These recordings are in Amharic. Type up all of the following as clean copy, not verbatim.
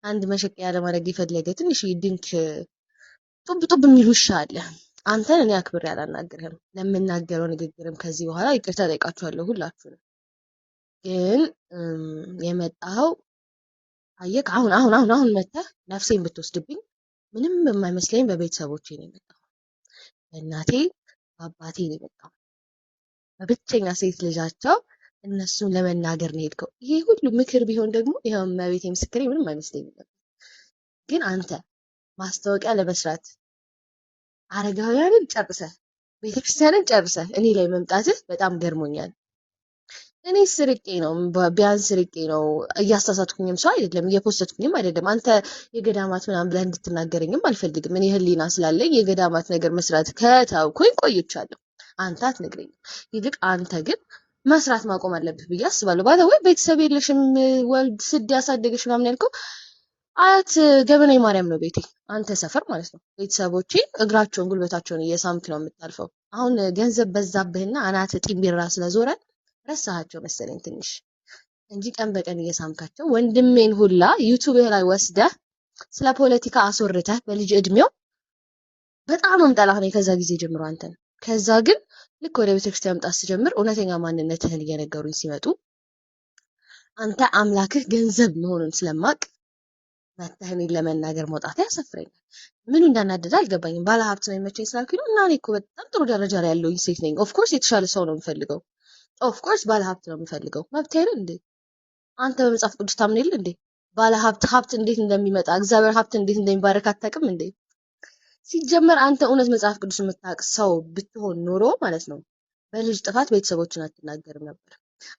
አንድ መሸቀያ ለማድረግ የፈለገ ትንሽ ድንክ ጡብ ጡብ የሚሉ ውሻ አለ። አንተን እኔ አክብሬ አላናግርህም። ለምናገረው ንግግርም ከዚህ በኋላ ይቅርታ ጠይቃችኋለሁ ሁላችሁንም። ግን የመጣኸው አየክ አሁን መተህ ነፍሴን ብትወስድብኝ ምንም የማይመስለኝ በቤተሰቦቼ ነው የመጣው። በእናቴ በአባቴ ነው የመጣው። በብቸኛ ሴት ልጃቸው እነሱን ለመናገር ነው የሄድከው። ይሄ ሁሉ ምክር ቢሆን ደግሞ ይሄው እመቤቴ ምስክሬ ምንም አይመስለኝም ነበር። ግን አንተ ማስታወቂያ ለመስራት አረጋውያንን ጨርሰህ ቤተክርስቲያንን ጨርሰህ እኔ ላይ መምጣትህ በጣም ገርሞኛል። እኔ ስርቄ ነው ቢያንስ ስርቄ ነው እያሳሳትኩኝም ሰው አይደለም እየፖስተትኩኝም አይደለም። አንተ የገዳማት ምናምን ብለህ እንድትናገረኝም አልፈልግም። እኔ ህሊና ስላለኝ የገዳማት ነገር መስራት ከተውኩኝ ቆይቻለሁ። አንተ አትነግረኝም። ይልቅ አንተ ግን መስራት ማቆም አለብህ ብዬ አስባለሁ። ባታ ወይ ቤተሰብ የለሽም ወልድ ስድ ያሳደገሽ ምናምን ያልከው አያት ገበናይ ማርያም ነው ቤቴ፣ አንተ ሰፈር ማለት ነው። ቤተሰቦቼ እግራቸውን ጉልበታቸውን እየሳምክ ነው የምታልፈው። አሁን ገንዘብ በዛብህና አናት ጢምቢራ ስለዞረ ረሳሃቸው መሰለኝ ትንሽ እንጂ ቀን በቀን እየሳምካቸው ወንድሜን ሁላ ዩቲዩብ ላይ ወስደህ ስለ ፖለቲካ አስወርተህ በልጅ እድሜው በጣም እምጠላህ ነው ከዛ ጊዜ ጀምሮ አንተን። ከዛ ግን ልክ ወደ ቤተክርስቲያን መምጣት ስጀምር እውነተኛ ማንነትህን እየነገሩኝ ሲመጡ አንተ አምላክህ ገንዘብ መሆኑን ስለማቅ መተህ እኔን ለመናገር መውጣት ያሰፍረኛል። ምኑ እንዳናደደ አልገባኝም። ባለሀብት ነው የሚመቸኝ ስላልኩኝ ነው እና እኔ እኮ በጣም ጥሩ ደረጃ ላይ ያለሁኝ ሴት ነኝ። ኦፍኮርስ የተሻለ ሰው ነው የምፈልገው። ኦፍኮርስ ባለሀብት ነው የምፈልገው። መብት አይደል እንዴ? አንተ በመጽሐፍ ቅዱስ ታምን የለ እንዴ? ባለሀብት ሀብት እንዴት እንደሚመጣ እግዚአብሔር ሀብት እንዴት እንደሚባረክ አታውቅም እንዴ? ሲጀመር አንተ እውነት መጽሐፍ ቅዱስ የምታውቅ ሰው ብትሆን ኖሮ ማለት ነው በልጅ ጥፋት ቤተሰቦችን አትናገርም ነበር።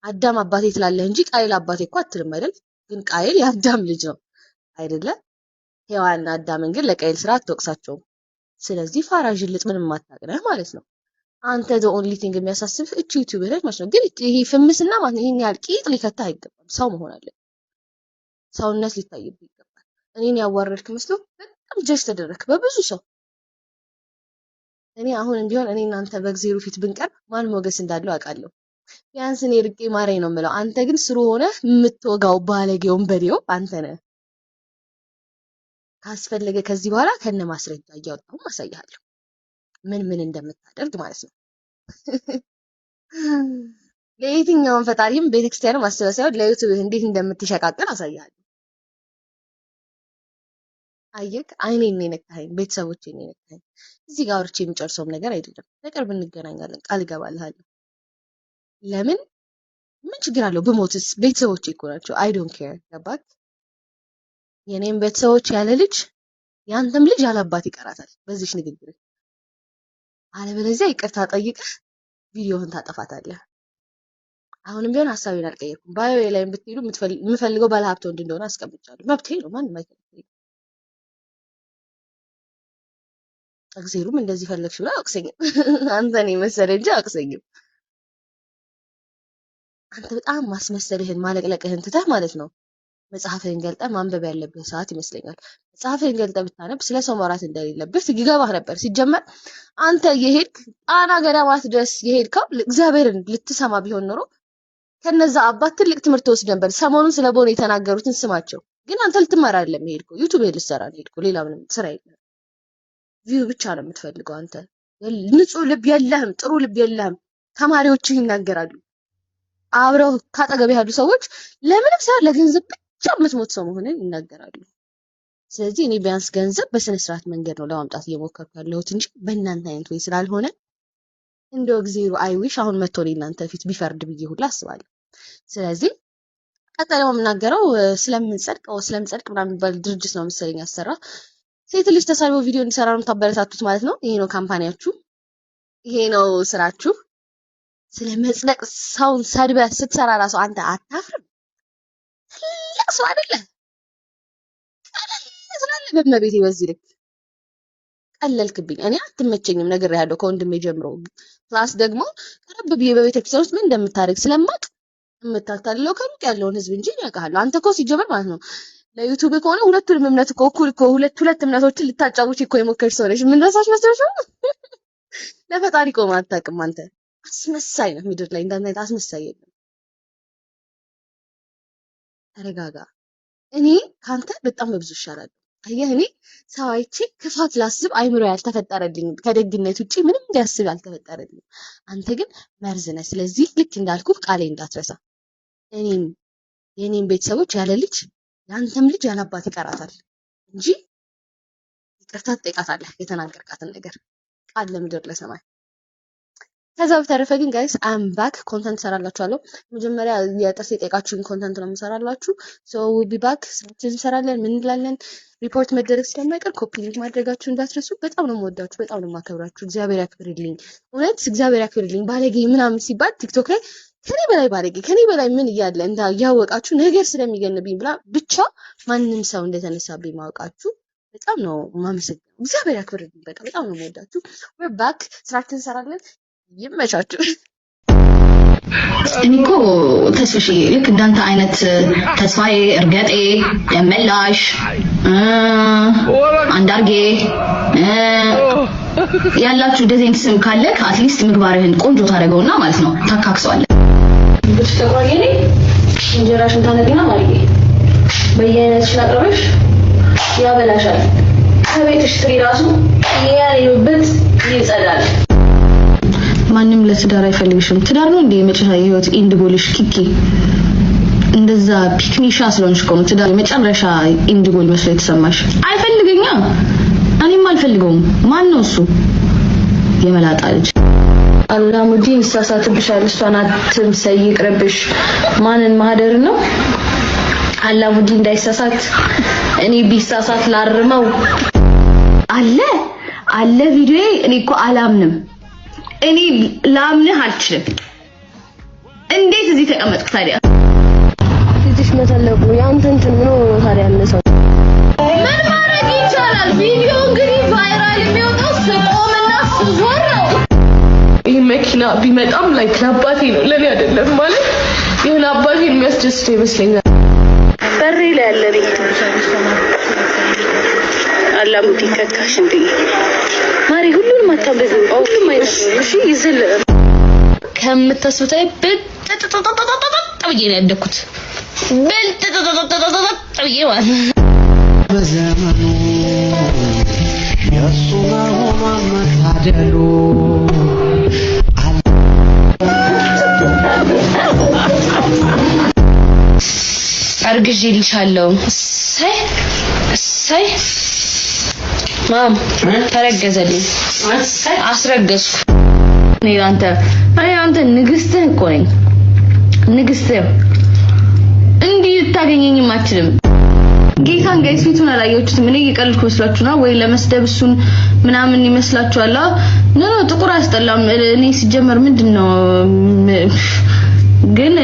አዳም አባቴ ትላለህ እንጂ ቃይል አባቴ እኮ አትልም አይደል? ግን ቃይል የአዳም ልጅ ነው አይደለ? ሔዋንና አዳምን ግን ለቃይል ስራ አትወቅሳቸውም። ስለዚህ ፋራ ዥልጥ ምንም አታውቅነህ ማለት ነው። አንተ the only thing የሚያሳስብህ እቺ ዩቲዩብ ላይ ማለት ነው። ግን ይሄ ፍምስና ማለት ነው ይሄን ያህል ቂጥ ሊከታ አይገባም። ሰው መሆን አለ፣ ሰውነት ሊታይብህ ይገባል። እኔን ያዋረድክ መስሎ በጣም ጀጅ ተደረክ በብዙ ሰው። እኔ አሁን ቢሆን እኔ እናንተ በእግዚአብሔር ፊት ብንቀርብ ማን ሞገስ እንዳለው አውቃለሁ። ቢያንስ እኔ ርቄ ማረኝ ነው የምለው። አንተ ግን ስሩ ሆነ የምትወጋው ባለጌውን በዴው አንተ ነህ። ካስፈለገ ከዚህ በኋላ ከነ ማስረጃ እያወጣሁ አሳይሃለሁ ምን ምን እንደምታደርግ ማለት ነው። ለየትኛውም ፈጣሪም ቤተክርስቲያንም ማሰብ ሳይሆን ለዩቲዩብ እንዴት እንደምትሸቃቀል አሳይሃለሁ። አየክ፣ አይኔን ነው የነካኸኝ፣ ቤተሰቦቼን ነው የነካኸኝ። እዚህ ጋር አውርቼ የሚጨርሰውም ነገር አይደለም። በቅርብ እንገናኛለን፣ ቃል እገባልሃለሁ። ለምን ምን ችግር አለው ብሞትስ? ቤተሰቦቼ እኮ ናቸው። አይ ዶንት ኬር። ገባክ? የኔም ቤተሰቦች ያለ ልጅ ያንተም ልጅ ያለ አባት ይቀራታል በዚህ ንግግር። አለበለዚያ ይቅርታ ጠይቀህ ቪዲዮህን ታጠፋታለህ። አሁንም ቢሆን ሐሳቤን አልቀየርኩም። ባዮ ላይ ብትሄዱ የምፈልገው ባለሀብት ወንድ እንደሆነ አስቀምጫለሁ። መብቴ ነው፣ ማንም አይከለክለኝም። እግዚአብሔርም እንደዚህ ፈለግሽ ብሎ አያውቅሰኝም። አንተን የመሰለ እንጂ አያውቅሰኝም። አንተ በጣም ማስመሰልህን ማለቅለቅህን ትተህ ማለት ነው መጽሐፍህን ገልጠህ ማንበብ ያለብህ ሰዓት ይመስለኛል። መጽሐፍህን ገልጠህ ብታነብ ስለ ሰው ማውራት እንደሌለብህ ይገባህ ነበር። ሲጀመር አንተ የሄድክ ጣና ገዳማት ድረስ የሄድከው እግዚአብሔርን ልትሰማ ቢሆን ኖሮ ከነዛ አባት ትልቅ ትምህርት ወስድ ነበር። ሰሞኑን ስለ ቦን የተናገሩትን ስማቸው። ግን አንተ ልትማር አይደለም የሄድከው፣ ዩቲዩብ ልትሰራ ነው የሄድከው። ሌላ ምንም ስራ የለም። ቪው ብቻ ነው የምትፈልገው አንተ። ንጹህ ልብ የለህም፣ ጥሩ ልብ የለህም። ተማሪዎችህ ይናገራሉ። አብረው ካጠገብ ያሉ ሰዎች ለምንም ሳይሆን ለገንዘብ ብቻ የምትሞት ሰው መሆንን ይናገራሉ። ስለዚህ እኔ ቢያንስ ገንዘብ በስነ ስርዓት መንገድ ነው ለማምጣት እየሞከርኩ ያለሁት እንጂ በእናንተ አይነት ወይ ስላልሆነ እንደው እግዚአብሔር አይዊሽ አሁን መጥቶ እናንተ ፊት ቢፈርድ ብዬ ሁላ አስባለሁ። ስለዚህ ቀጣይ የምናገረው ስለምንጸድቅ ምናምን የሚባል ድርጅት ነው መሰለኝ ያሰራ። ሴት ልጅ ተሳልቦ ቪዲዮ እንዲሰራ ነው የምታበረታቱት ማለት ነው። ይሄ ነው ካምፓኒያችሁ፣ ይሄ ነው ስራችሁ። ስለመጽደቅ ሰውን ሰድበህ ስትሰራ ራሱ አንተ አታፍርም? ትልቅ ሰው አይደለ? ቀለል በመቤቴ በዚህ ልክ ቀለልክብኝ። እኔ አትመቸኝም ነገር ያለው ከወንድሜ ጀምሮ ፕላስ ደግሞ ቀረብ ብዬ በቤተክርስቲያን ውስጥ ምን እንደምታደርግ ስለማቅ የምታታልለው ከሩቅ ያለውን ህዝብ እንጂ ያውቃለሁ። አንተ እኮ ሲጀመር ማለት ነው ለዩቲዩብ ከሆነ ሁለቱንም እምነት እኮ እኩል እኮ ሁለት እምነቶችን ልታጫውች እኮ የሞከርሽ ሰው ነሽ። ምን ረሳሽ መስለሽ ነው? ለፈጣሪ ቆም አታውቅም አንተ። አስመሳይ ነህ። ምድር ላይ እንዳንተ አስመሳይ የለም። ተረጋጋ። እኔ ካንተ በጣም በብዙ ይሻላል። አየህ እኔ ሰው አይቼ ክፋት ላስብ አይምሮ ያልተፈጠረልኝ ከደግነት ውጪ ምንም እንዲያስብ ያልተፈጠረልኝ። አንተ ግን መርዝ ነህ። ስለዚህ ልክ እንዳልኩ ቃሌ እንዳትረሳ። እኔም የኔም ቤተሰቦች ያለ ልጅ ያንተም ልጅ ያለ አባት ይቀራታል እንጂ ይቅርታ ትጠይቃታለህ የተናገርካትን ነገር ቃል ለምድር ለሰማይ። ከዛ በተረፈ ግን ጋይስ አም ባክ ኮንተንት ሰራላችኋለሁ። መጀመሪያ የጥርስ የጠየቃችሁኝ ኮንተንት ነው የምሰራላችሁ። ሶ ዊ ቢ ባክ ስራችን እንሰራለን። ምን እንላለን? ሪፖርት መደረግ ስለማይቀር ኮፒ ሊንክ ማድረጋችሁ እንዳትረሱ። በጣም ነው የምወዳችሁ፣ በጣም ነው የማከብራችሁ። እግዚአብሔር ያክብርልኝ፣ እውነት እግዚአብሔር ያክብርልኝ። ባለጌ ምናምን ሲባል ቲክቶክ ላይ ከኔ በላይ ባለጌ ከኔ በላይ ምን እያለ እያወቃችሁ ነገር ስለሚገንብኝ ብቻ ማንም ሰው እንደተነሳብኝ ማወቃችሁ በጣም ነው የማመሰግነው። እግዚአብሔር ያክብርልኝ። በጣም ነው የምወዳችሁ። ዊ ባክ ስራችን እንሰራለን። ይመቻችሁ። እኔኮ ተስፍሽ ልክ እንዳንተ አይነት ተስፋዬ እርገጤ ደመላሽ አንዳርጌ ያላችሁ እንደዚህ አይነት ስም ካለ አትሊስት ምግባርህን ቆንጆ ታደርገውና ማለት ነው ታካክሰዋለህ። ብትተቆየኔ እንጀራሽን ታነግና ማለት በየአይነትሽ አቅርበሽ ያበላሻል። ከቤትሽ ትሪ ራሱ ያለበት ይጸዳል። ማንም ለትዳር አይፈልግሽም። ትዳር ነው እንዴ የመጨረሻ የህይወት ኢንድ ጎልሽ? ኪኪ እንደዛ ፒክኒሻ ስለሆንሽ እኮ ነው ትዳር የመጨረሻ ኢንድ ጎል መስሎ የተሰማሽ። አይፈልገኛ፣ እኔም አልፈልገውም። ማን ነው እሱ? የመላጣ ልጅ አላሙዲን ሳሳትብሻል። እሷን አትምሰይ፣ ይቅርብሽ። ማንን ማህደር ነው አላሙዲን እንዳይሳሳት። እኔ ቢሳሳት ላርመው አለ ቪዲዮ። እኔ እኮ አላምንም። እኔ ላምንህ አልችልም። እንዴት እዚህ ተቀመጥክ ታዲያ? እዚህ መተለቁ ያንተ እንትን ምን ነው ታዲያ? ያነሰው ምን ማድረግ ይቻላል? ቪዲዮ እንግዲህ ቫይራል የሚወጣው ስቆምና ስዞር ነው። ይሄ መኪና ቢመጣም ላይክ ለአባቴ ነው ለኔ አይደለም ማለት ይሄን አባቴን የሚያስደስት ይመስለኛል። በሬ ላይ ያለ ቤት አላሙዲ ከካሽ እንዴ ማሪ ሁሉንም አታበዙ። ሁሉም አይደለም እሺ ይዘለ ከምታስበታይ ብዬ ነው ያደኩት። ብዬ ማለት በዘመኑ የሱ መሆኗን መታደሉ አርግዤልሻለሁ። እሰይ ማም ተረገዘልኝ። አስረገዝኩ። አንተ ንግስትህ እኮ ነኝ። ንግስትህ እንዲህ ልታገኘኝም አትችልም። ጌታን ጋይስ ፊቱን አላየሁትም። እኔ እየቀለድኩ መስላችሁ ነው ወይ ለመስደብ እሱን ምናምን ይመስላችኋል? ነው ጥቁር አስጠላም። እኔ ሲጀመር ምንድነው ግን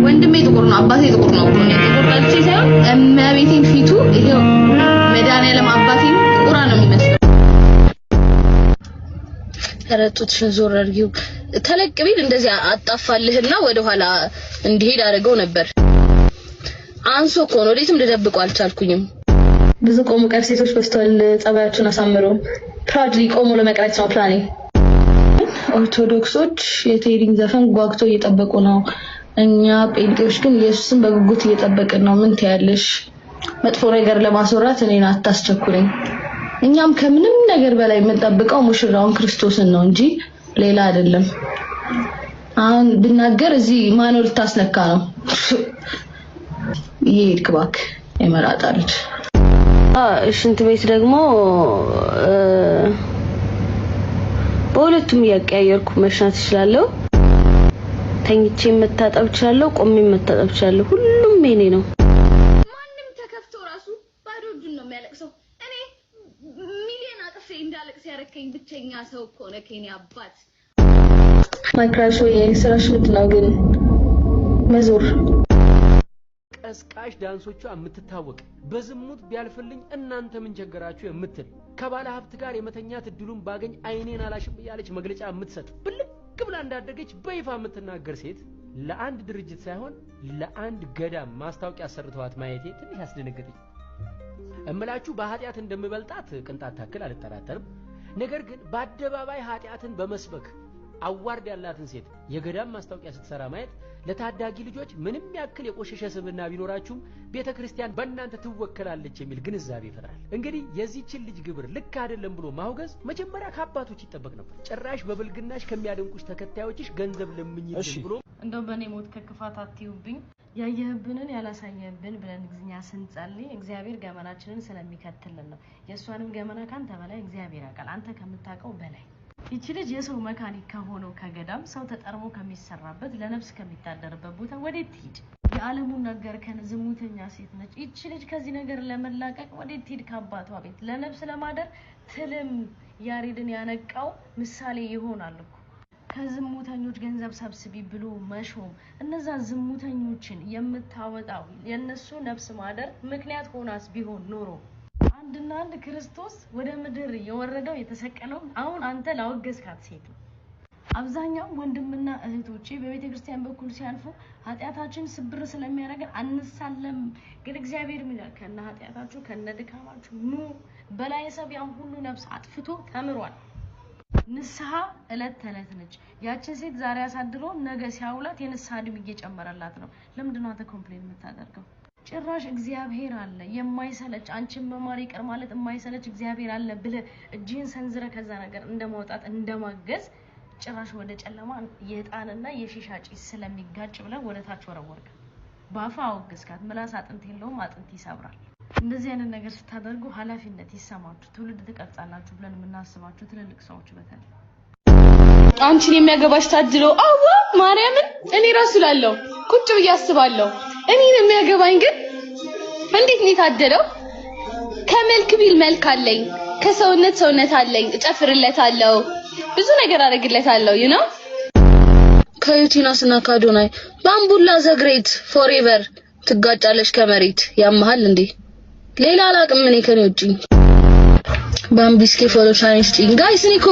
ወንድሜ ጥቁር ነው፣ አባቴ ጥቁር ነው። እኔ ጥቁር ላልቼ ሳይሆን እመቤቴን ፊቱ ይሄው መድኃኒዓለም አባቴን ጥቁራ ነው የሚመስለው። ተረቱትሽን ዞር አድርጊው። ተለቅ ቢል እንደዚህ አጣፋልህና ወደ ኋላ እንዲሄድ አድርገው ነበር። አንሶ እኮ ነው፣ ወዴትም ልደብቀው አልቻልኩኝም። ብዙ ቆሙ ቀር ሴቶች በስተዋል። ጸባያቸውን አሳምሮ ፕራውድሊ ቆሙ ለመቅረት ነው ፕላኔ። ኦርቶዶክሶች የቴዲን ዘፈን ጓግቶ እየጠበቁ ነው። እኛ ጴንጤዎች ግን ኢየሱስን በጉጉት እየጠበቅን ነው። ምን ትያለሽ? መጥፎ ነገር ለማስወራት እኔን አታስቸኩለኝ። እኛም ከምንም ነገር በላይ የምንጠብቀው ሙሽራውን ክርስቶስን ነው እንጂ ሌላ አይደለም። አሁን ብናገር እዚህ ማኖር ታስነካ ነው። ይሄድ ክባክ የመላጣ ልጅ። ሽንት ቤት ደግሞ በሁለቱም እያቀያየርኩ መሽናት እችላለሁ። ተኝቼ መታጠብ እችላለሁ፣ ቆሜ መታጠብ እችላለሁ። ሁሉም የኔ ነው። ማንም ተከፍቶ ራሱ ባዶ እጁን ነው የሚያለቅሰው። እኔ ሚሊዮን አጥፌ እንዳለቅስ ያረከኝ ብቸኛ ሰው እኮ ነው ከኔ አባት። ማይክራሾ የስራሽ ምትናው ግን መዞር ቀስቃሽ ዳንሶቿ የምትታወቅ በዝሙት ቢያልፍልኝ እናንተ ምን ቸገራችሁ የምትል ከባለ ሀብት ጋር የመተኛት እድሉን ባገኝ አይኔን አላሽም ያለች መግለጫ የምትሰጥ ብልቅ ብላ እንዳደገች በይፋ የምትናገር ሴት ለአንድ ድርጅት ሳይሆን ለአንድ ገዳም ማስታወቂያ ሰርተዋት ማየቴ ትንሽ ያስደነገጠኝ። እምላችሁ በኃጢያት እንደምበልጣት ቅንጣት ታክል አልጠራጠርም። ነገር ግን በአደባባይ ኃጢያትን በመስበክ አዋርድ ያላትን ሴት የገዳም ማስታወቂያ ስትሰራ ማየት ለታዳጊ ልጆች ምንም ያክል የቆሸሸ ስብዕና ቢኖራችሁም ቤተክርስቲያን በእናንተ ትወከላለች የሚል ግንዛቤ ይፈጥራል። እንግዲህ የዚህችን ልጅ ግብር ልክ አይደለም ብሎ ማውገዝ መጀመሪያ ከአባቶች ይጠበቅ ነበር። ጭራሽ በብልግናሽ ከሚያደንቁሽ ተከታዮችሽ ገንዘብ ለምኝልኝ ብሎ እንደው በኔ ሞት ከክፋት አትዩብኝ ያየህብንን ያላሳየህብን ብለን እኛ ስንጸልይ እግዚአብሔር ገመናችንን ስለሚከትልን ነው። የሷንም ገመና ካንተ በላይ እግዚአብሔር ያውቃል፣ አንተ ከምታውቀው በላይ። ይቺ ልጅ የሰው መካኒክ ከሆነው ከገዳም ሰው ተጠርሞ ከሚሰራበት ለነፍስ ከሚታደርበት ቦታ ወዴት ትሂድ? የዓለሙን ነገር ዝሙተኛ ሴት ነች ይቺ ልጅ። ከዚህ ነገር ለመላቀቅ ወዴት ትሂድ? ከአባቷ ቤት ለነፍስ ለማደር ትልም ያሬድን ያነቃው ምሳሌ ይሆናል እኮ። ከዝሙተኞች ገንዘብ ሰብስቢ ብሎ መሾም እነዛ ዝሙተኞችን የምታወጣው የነሱ ነፍስ ማደር ምክንያት ሆናስ ቢሆን ኖሮ አንድና አንድ ክርስቶስ ወደ ምድር የወረደው የተሰቀለው አሁን አንተ ላወገዝካት ሴት ነው። አብዛኛው ወንድምና እህቶቼ በቤተ ክርስቲያን በኩል ሲያልፉ ኃጢያታችን ስብር ስለሚያደርገን አንሳለም፣ ግን እግዚአብሔር ምን ይላል? ከነ ኃጢያታችሁ ከነ ድካማችሁ ኑ። በላይ ሰብ ያን ሁሉ ነፍስ አጥፍቶ ተምሯል። ንስሐ እለት ተለት ነች። ያችን ሴት ዛሬ አሳድሮ ነገ ሲያውላት የንስሐ ዕድሜ እየጨመረላት ነው። ለምንድን ነው አንተ ኮምፕሌን የምታደርገው? ጭራሽ እግዚአብሔር አለ የማይሰለች አንቺን መማር ይቅር ማለት የማይሰለች እግዚአብሔር አለ ብለህ እጅህን ሰንዝረ ከዛ ነገር እንደማውጣት እንደማገዝ ጭራሽ ወደ ጨለማ የዕጣንና የሺሻ ጭስ ስለሚጋጭ ብለህ ወደ ታች ወረወርክ። ባፋ አወገዝካት። ምላስ አጥንት የለውም፣ አጥንት ይሰብራል። እንደዚህ አይነት ነገር ስታደርጉ ኃላፊነት ይሰማችሁ፣ ትውልድ ትቀርጻላችሁ ብለን የምናስባችሁ ትልልቅ ሰዎች በተለይ አንቺን የሚያገባሽ ታድሎ አዋ ማርያምን እኔ ራሱ ላለው ቁጭ ብዬ አስባለሁ። እኔን የሚያገባኝ ግን እንዴት ነው ታደለው? ከመልክ ቢል መልክ አለኝ፣ ከሰውነት ሰውነት አለኝ፣ እጨፍርለታለሁ፣ ብዙ ነገር አደርግለታለሁ። you know ከዩቲናስና ካዶናይ ባምቡላ ዘግሬት ፎሬቨር ትጋጫለሽ ከመሬት ያመሃል እንዴ? ሌላ አላቅም እኔ ከኔ ውጪ ባምቢስኬ ፎሎ ቻሌንጅ ጪን ጋይስ እኔ እኮ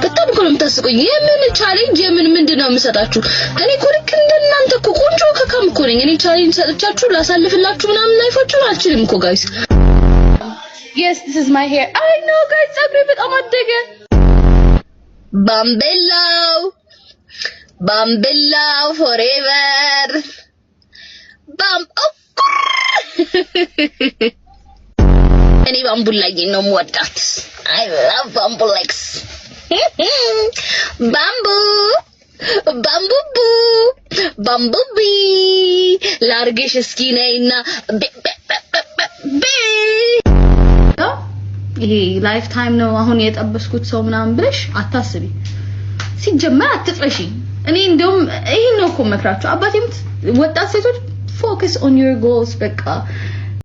በጣም እኮ ነው የምታስቁኝ። የምን ቻሌንጅ ምንድነው የምሰጣችሁ? እኔ እኮ ልክ እንደናንተ እኮ ቆንጆ ከካም እኮ ነኝ። እኔ ቻሌንጅ ሰጥቻችሁ ላሳልፍላችሁ ምናምን ላይፋችሁ አልችልም እኮ ጋይስ። yes this is my hair I know guys ጸጉሬ በጣም አደገ። ባምቤላው forever ባም እኔ ባምቡላዬ ነው የምወዳት። I love bambulex ባምቡቢ ላርጌሽ እስኪ ነይና ይሄ ላይፍ ታይም ነው አሁን የጠበስኩት ሰው ምናምን ብለሽ አታስቢ። ሲጀመር አትጥረሺ። እኔ እንደውም ይሄን ነው እኮ መክራችሁ አባቴም ወጣት ሴቶች focus on your goals በቃ